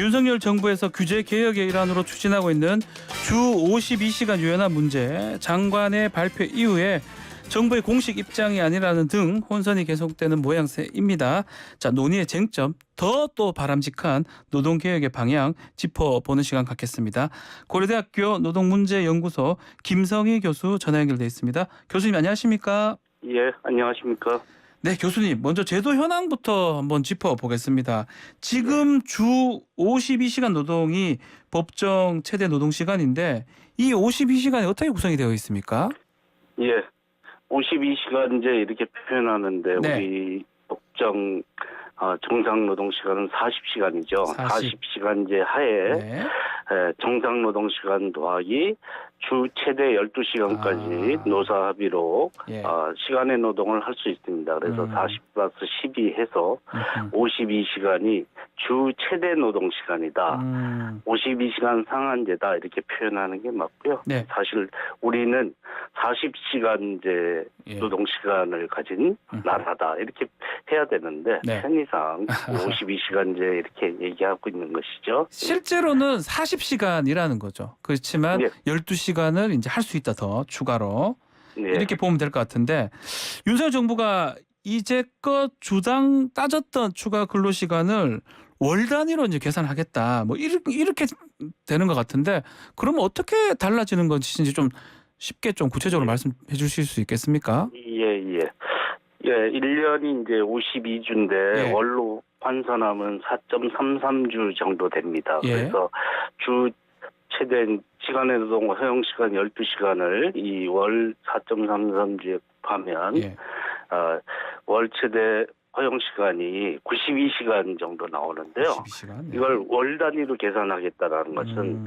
윤석열 정부에서 규제 개혁의 일환으로 추진하고 있는 주 52시간 유연화 문제 장관의 발표 이후에 정부의 공식 입장이 아니라는 등 혼선이 계속되는 모양새입니다. 자, 논의의 쟁점, 더 또 바람직한 노동개혁의 방향 짚어보는 시간 갖겠습니다. 고려대학교 노동문제연구소 김성희 교수 전화 연결돼 있습니다. 교수님 안녕하십니까? 예, 안녕하십니까? 네, 교수님 먼저 제도 현황부터 한번 짚어보겠습니다. 지금 주 52시간 노동이 법정 최대 노동시간인데 이 52시간이 어떻게 구성이 되어 있습니까? 예, 52시간제 이렇게 표현하는데 네. 우리 법정 정상 노동 시간은 40시간이죠. 40시간제 하에 네. 정상 노동 시간 더하기 주 최대 12시간까지 노사 합의로 예. 시간의 노동을 할 수 있습니다. 그래서 40 플러스 12 해서 52시간이 주 최대 노동 시간이다. 52시간 상한제다 이렇게 표현하는 게 맞고요. 네. 사실 우리는 40시간제 예. 노동 시간을 가진 나라다 이렇게 해야 되는데 네. 편의상 52시간제 이렇게 얘기하고 있는 것이죠. 실제로는 40시간이라는 거죠. 그렇지만 예. 12시간을 이제 할 수 있다 더 추가로 네. 이렇게 보면 될 것 같은데 윤석열 정부가 이제껏 주당 따졌던 추가 근로시간을 월 단위로 이제 계산하겠다. 뭐 이렇게 되는 것 같은데 그러면 어떻게 달라지는 것인지 좀 쉽게 좀 구체적으로 말씀해 주실 수 있겠습니까? 예. 1년이 이제 52주인데 예. 월로 환산하면 4.33주 정도 됩니다. 예. 그래서 주 최대 시간의 노동 허용 시간 12시간을 이 월 4.33주에 곱하면 예. 월 최대 허용 시간이 92시간 정도 나오는데요. 12시간. 네. 이걸 월 단위로 계산하겠다라는 것은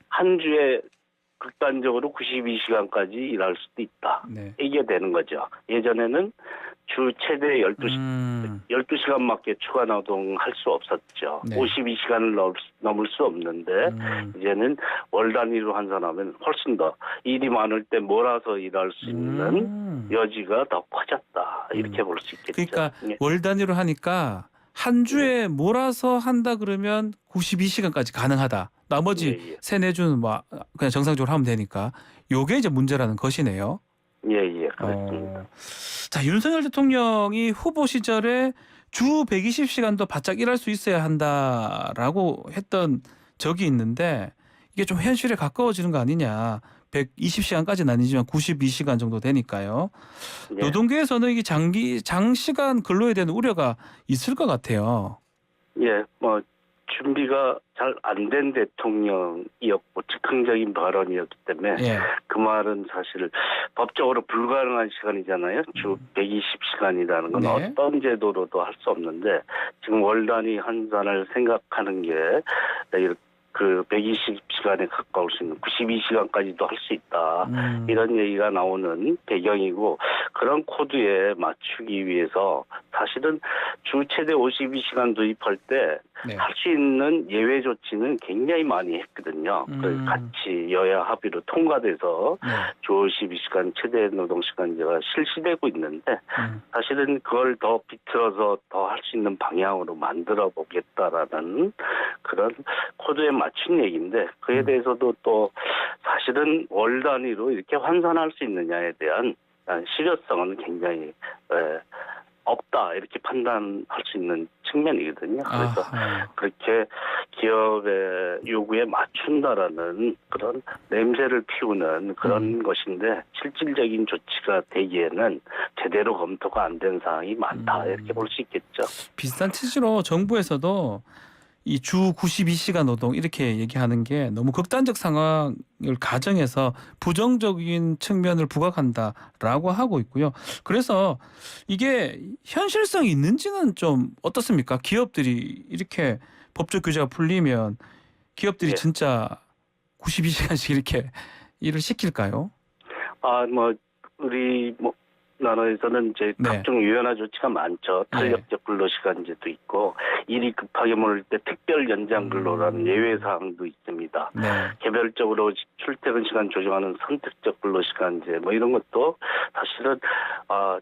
한 주에 극단적으로 92시간까지 일할 수도 있다. 네. 이게 되는 거죠. 예전에는 주 최대 12시간밖에 추가 노동할 수 없었죠. 네. 52시간을 넘을 수 없는데 이제는 월 단위로 환산하면 훨씬 더 일이 많을 때 몰아서 일할 수 있는 여지가 더 커졌다. 이렇게 볼 수 있겠죠. 그러니까 예. 월 단위로 하니까 한 주에 몰아서 한다 그러면 92시간까지 가능하다. 나머지 예. 세네 주는 뭐 그냥 정상적으로 하면 되니까 요게 이제 문제라는 것이네요. 예, 그렇습니다. 자, 윤석열 대통령이 후보 시절에 주 120시간도 바짝 일할 수 있어야 한다라고 했던 적이 있는데 이게 좀 현실에 가까워지는 거 아니냐. 120시간까지는 아니지만 92시간 정도 되니까요. 예. 노동계에서는 이게 장시간 근로에 대한 우려가 있을 것 같아요. 예, 준비가 잘 안 된 대통령이었고 즉흥적인 발언이었기 때문에 예. 그 말은 사실 법적으로 불가능한 시간이잖아요. 주 120시간이라는 건 네. 어떤 제도로도 할 수 없는데 지금 월 단위 환산을 생각하는 게 그 120시간에 가까울 수 있는 92시간까지도 할 수 있다. 이런 얘기가 나오는 배경이고 그런 코드에 맞추기 위해서 사실은 주 최대 52시간 도입할 때 네. 할 수 있는 예외 조치는 굉장히 많이 했거든요. 그래서 같이 여야 합의로 통과돼서 네. 주 52시간 최대 노동시간제가 실시되고 있는데 사실은 그걸 더 비틀어서 더 할 수 있는 방향으로 만들어 보겠다라는 그런 코드에 맞춘 얘기인데 그에 대해서도 또 사실은 월 단위로 이렇게 환산할 수 있느냐에 대한 실효성은 굉장히 없다 이렇게 판단할 수 있는 측면이거든요. 그래서 그렇게 기업의 요구에 맞춘다라는 그런 냄새를 피우는 그런 것인데 실질적인 조치가 되기에는 제대로 검토가 안 된 사항이 많다 이렇게 볼 수 있겠죠. 비슷한 취지로 정부에서도 이 주 92시간 노동 이렇게 얘기하는 게 너무 극단적 상황을 가정해서 부정적인 측면을 부각한다라고 하고 있고요. 그래서 이게 현실성이 있는지는 좀 어떻습니까? 기업들이 이렇게 법적 규제가 풀리면 기업들이 예. 진짜 92시간씩 이렇게 일을 시킬까요? 우리 나라에서는 이제 네. 각종 유연화 조치가 많죠. 탄력적 근로시간제도 있고 일이 급하게 몰릴 때 특별 연장 근로라는 예외 사항도 있습니다. 네. 개별적으로 출퇴근 시간 조정하는 선택적 근로시간제 이런 것도 사실은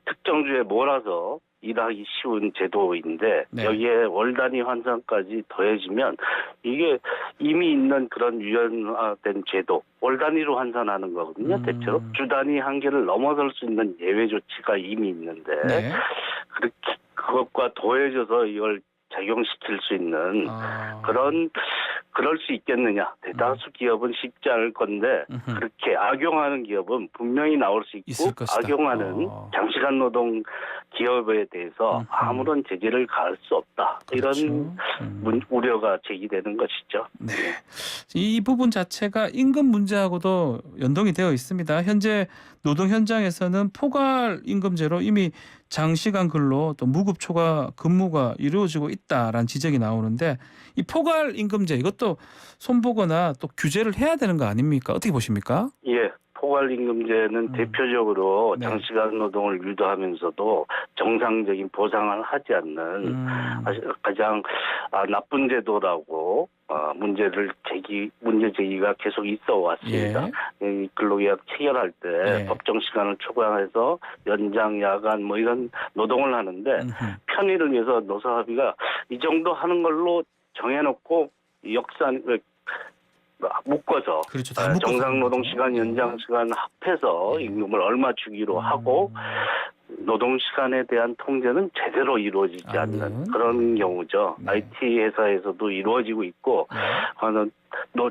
특정 주에 몰아서 일하기 쉬운 제도인데 네. 여기에 월 단위 환산까지 더해지면 이게 이미 있는 그런 유연화된 제도 월 단위로 환산하는 거거든요. 대체로 주 단위 한계를 넘어설 수 있는 예외 조치가 이미 있는데 네. 그렇게 그것과 더해져서 이걸 적용시킬 수 있는 그럴 수 있겠느냐. 대다수 기업은 쉽지 않을 건데 그렇게 악용하는 기업은 분명히 나올 수 있을 있고 것이다. 악용하는 장시간 노동 기업에 대해서 아무런 제재를 가할 수 없다. 그렇죠. 이런 우려가 제기되는 것이죠. 네. 이 부분 자체가 임금 문제하고도 연동이 되어 있습니다. 현재 노동 현장에서는 포괄 임금제로 이미 장시간 근로 또 무급 초과 근무가 이루어지고 있다라는 지적이 나오는데 이 포괄 임금제 이것도 손보거나 또 규제를 해야 되는 거 아닙니까? 어떻게 보십니까? 예. 포괄임금제는 대표적으로 네. 장시간 노동을 유도하면서도 정상적인 보상을 하지 않는 가장 나쁜 제도라고 문제 제기가 계속 있어 왔습니다. 이 근로계약 체결할 때 법정 시간을 초과해서 연장, 야간 뭐 이런 노동을 하는데 편의를 위해서 노사합의가 이 정도 하는 걸로 정해놓고 묶어서 그렇죠. 정상 노동 시간, 연장 시간 합해서 임금을 얼마 주기로 하고 노동 시간에 대한 통제는 제대로 이루어지지 않는 그런 경우죠. IT 회사에서도 이루어지고 있고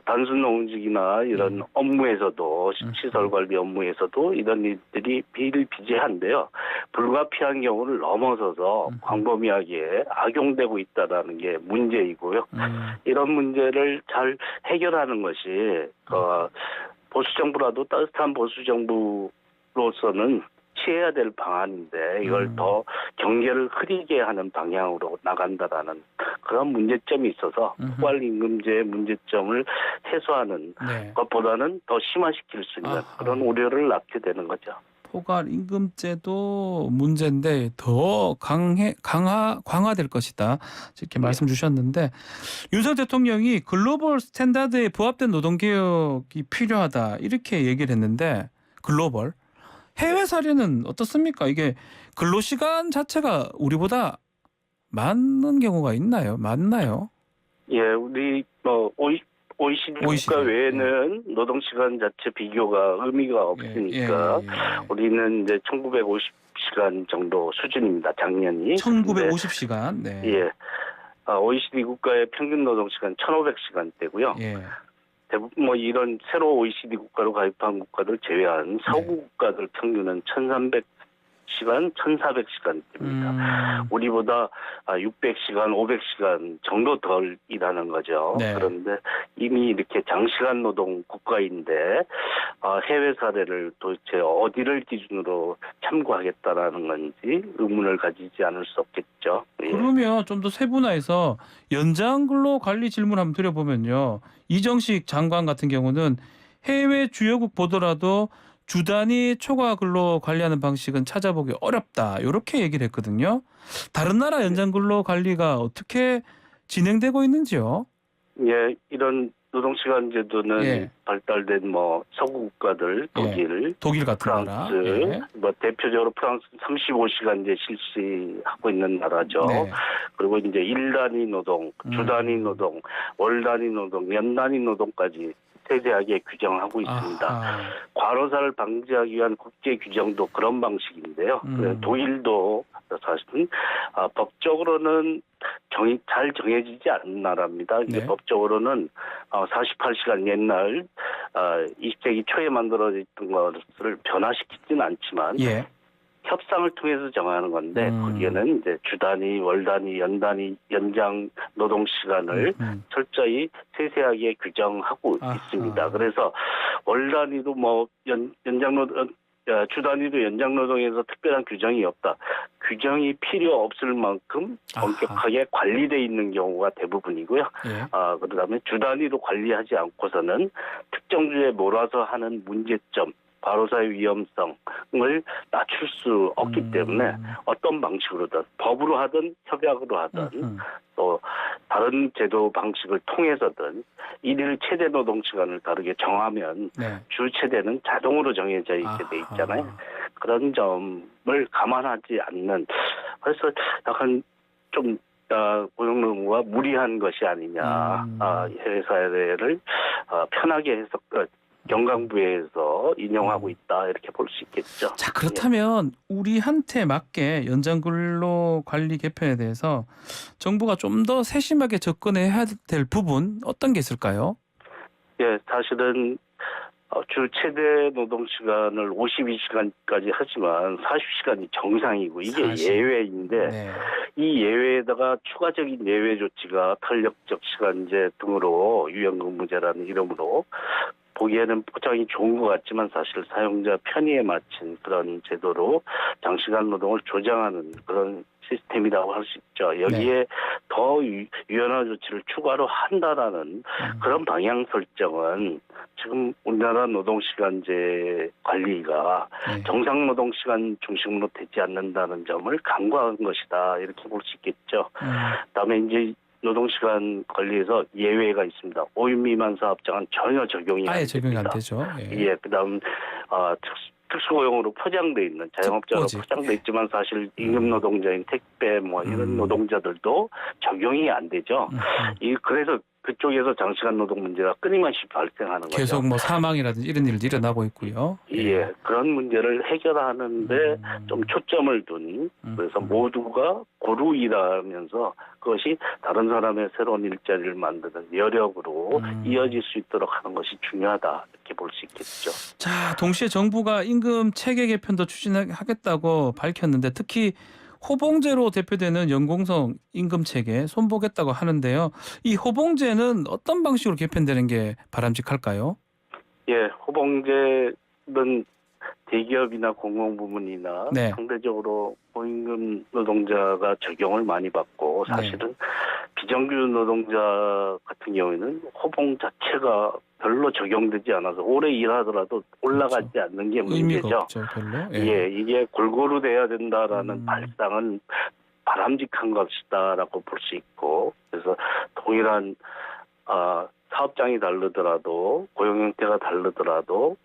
단순 노동직이나 이런 업무에서도 시설 관리 업무에서도 이런 일들이 비일비재한데요. 불가피한 경우를 넘어서서 광범위하게 악용되고 있다는 게 문제이고요. 이런 문제를 잘 해결하는 것이 보수 정부라도 따뜻한 보수 정부로서는 취해야 될 방안인데 이걸 더 경계를 흐리게 하는 방향으로 나간다라는 그런 문제점이 있어서 포괄임금제의 문제점을 해소하는 것보다는 더 심화시킬 수 있는 그런 우려를 낳게 되는 거죠. 포괄임금제도 문제인데 더 강화될 것이다. 이렇게 말씀 주셨는데 윤석열 대통령이 글로벌 스탠다드에 부합된 노동개혁이 필요하다 이렇게 얘기를 했는데 글로벌 해외 사례는 어떻습니까? 이게 근로시간 자체가 우리보다 많은 경우가 있나요? 맞나요? 예, 우리 OECD 국가 외에는 노동시간 자체 비교가 의미가 없으니까 우리는 이제 1950시간 정도 수준입니다. 작년이. 1950시간. 네. 예. OECD 국가의 평균 노동시간 1,500시간대고요. 대부분 이런 새로 OECD 국가로 가입한 국가들 제외한 서구 국가들 평균은 1,300시간, 1,400시간입니다. 우리보다 600시간, 500시간 정도 덜 일하는 거죠. 그런데 이미 이렇게 장시간 노동 국가인데 해외 사례를 도대체 어디를 기준으로 참고하겠다라는 건지 의문을 가지지 않을 수 없겠죠. 그러면 좀 더 세분화해서 연장 근로 관리 질문 한번 드려보면요. 이정식 장관 같은 경우는 해외 주요국 보더라도 주 단위 초과 근로 관리하는 방식은 찾아보기 어렵다. 이렇게 얘기를 했거든요. 다른 나라 연장 근로 관리가 어떻게 진행되고 있는지요? 예, 이런 노동시간 제도는 발달된 서구 국가들, 독일 같은 프랑스, 나라. 대표적으로 프랑스 35시간제 실시하고 있는 나라죠. 그리고 이제 일 단위 노동, 주 단위 노동, 월 단위 노동, 연 단위 노동까지 세세하게 규정하고 있습니다. 과로사를 방지하기 위한 국제 규정도 그런 방식인데요. 독일도 사실은 법적으로는 잘 정해지지 않은 나라입니다. 법적으로는 48시간 옛날 20세기 초에 만들어졌던 것을 변화시키지는 않지만 협상을 통해서 정하는 건데 거기에는 이제 주 단위, 월 단위, 연 단위, 연장 노동 시간을 철저히 세세하게 규정하고 있습니다. 그래서 월 단위도 연장 노동 주 단위도 연장 노동에서 특별한 규정이 없다. 규정이 필요 없을 만큼 엄격하게 관리돼 있는 경우가 대부분이고요. 그다음에 주 단위로 관리하지 않고서는 특정 주에 몰아서 하는 문제점, 과로사의 위험성을 낮출 수 없기 때문에 어떤 방식으로든 법으로 하든 협약으로 하든 또 다른 제도 방식을 통해서든 일일 최대 노동 시간을 다르게 정하면 주 최대는 자동으로 정해져 있게 돼 있잖아요. 그런 점을 감안하지 않는 그래서 약간 좀 고용노동부가 무리한 것이 아니냐. 해외 사례를 편하게 해서 경강부에서 인용하고 있다 이렇게 볼 수 있겠죠. 자, 그렇다면 우리한테 맞게 연장근로 관리 개편에 대해서 정부가 좀 더 세심하게 접근해야 될 부분 어떤 게 있을까요? 예, 사실은 주 최대 노동 시간을 52시간까지 하지만 40시간이 정상이고 이게 40. 예외인데 네. 이 예외에다가 추가적인 예외 조치가 탄력적 시간제 등으로 유연근무제라는 이름으로 보기에는 포장이 좋은 것 같지만 사실 사용자 편의에 맞춘 그런 제도로 장시간 노동을 조장하는 그런 시스템이라고 할 수 있죠. 여기에 더 유연한 조치를 추가로 한다라는 그런 방향 설정은 지금 우리나라 노동시간제 관리가 정상 노동시간 중심으로 되지 않는다는 점을 간과한 것이다 이렇게 볼 수 있겠죠. 그다음에 이제 노동시간 관리에서 예외가 있습니다. 5인 미만 사업장은 전혀 적용이 안 됩니다. 아예 적용이 안 되죠. 예, 그다음 특수고용으로 포장돼 있는 자영업자로 특보직. 포장돼 있지만 사실 임금 노동자인 택배 뭐 이런 노동자들도 적용이 안 되죠. 그래서 그쪽에서 장시간 노동 문제가 끊임없이 발생하는 거죠. 계속 뭐 사망이라든지 이런 일도 일어나고 있고요. 예, 그런 문제를 해결하는데 좀 초점을 둔 그래서 모두가 고루 일하면서 그것이 다른 사람의 새로운 일자리를 만드는 여력으로 이어질 수 있도록 하는 것이 중요하다 이렇게 볼 수 있겠죠. 자, 동시에 정부가 임금 체계 개편도 추진하겠다고 밝혔는데 특히 호봉제로 대표되는 연공성 임금 체계 손보겠다고 하는데요. 이 호봉제는 어떤 방식으로 개편되는 게 바람직할까요? 예, 호봉제는 대기업이나 공공부문이나 네. 상대적으로 고임금 노동자가 적용을 많이 받고 사실은 비정규 노동자 같은 경우에는 호봉 자체가 별로 적용되지 않아서 오래 일하더라도 올라가지 않는 게 의미가 문제죠. 없죠, 별로. 예, 이게 골고루 돼야 된다라는 발상은 바람직한 것이다라고 볼 수 있고 그래서 동일한 사업장이 다르더라도 고용 형태가 다르더라도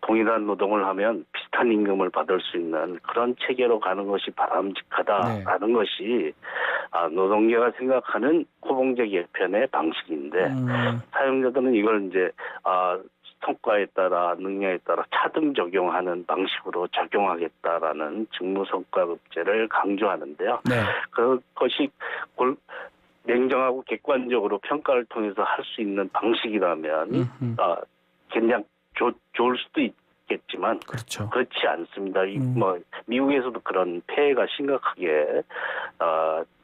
동일한 노동을 하면 비슷한 임금을 받을 수 있는 그런 체계로 가는 것이 바람직하다라는 것이 노동계가 생각하는 호봉제 개편의 방식인데 사용자들은 이걸 이제 성과에 따라 능력에 따라 차등 적용하는 방식으로 적용하겠다라는 직무성과급제를 강조하는데요. 네. 그것이 냉정하고 객관적으로 평가를 통해서 할 수 있는 방식이라면 그냥 좋을 수도 있겠지만 그렇죠. 그렇지 않습니다. 뭐 미국에서도 그런 폐해가 심각하게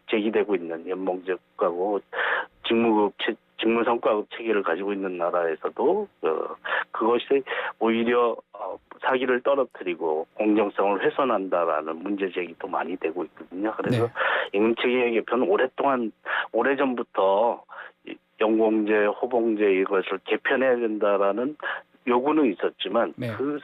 제기되고 있는 연봉제하고 직무성과급 체계를 가지고 있는 나라에서도 그것이 오히려 사기를 떨어뜨리고 공정성을 훼손한다라는 문제 제기도 많이 되고 있거든요. 그래서 임금체계 개편은 오래전부터 연공제, 호봉제 이것을 개편해야 된다라는 요구는 있었지만 그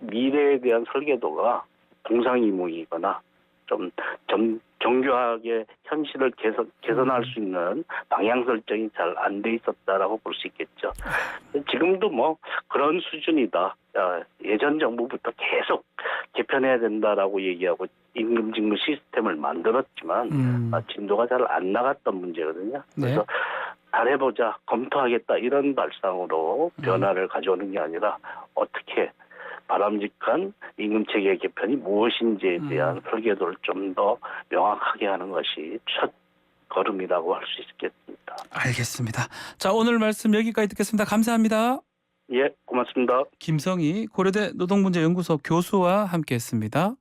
미래에 대한 설계도가 동상이몽이거나 좀 정교하게 현실을 개선할 수 있는 방향 설정이 잘 안 돼 있었다라고 볼 수 있겠죠. 지금도 뭐 그런 수준이다. 예전 정부부터 계속 개편해야 된다라고 얘기하고 임금 직무 시스템을 만들었지만 진도가 잘 안 나갔던 문제거든요. 그래서 잘해보자, 검토하겠다 이런 발상으로 변화를 가져오는 게 아니라 어떻게 바람직한 임금체계 개편이 무엇인지에 대한 설계도를 좀 더 명확하게 하는 것이 첫 걸음이라고 할 수 있겠습니다. 알겠습니다. 자, 오늘 말씀 여기까지 듣겠습니다. 감사합니다. 예, 고맙습니다. 김성희 고려대 노동문제연구소 교수와 함께했습니다.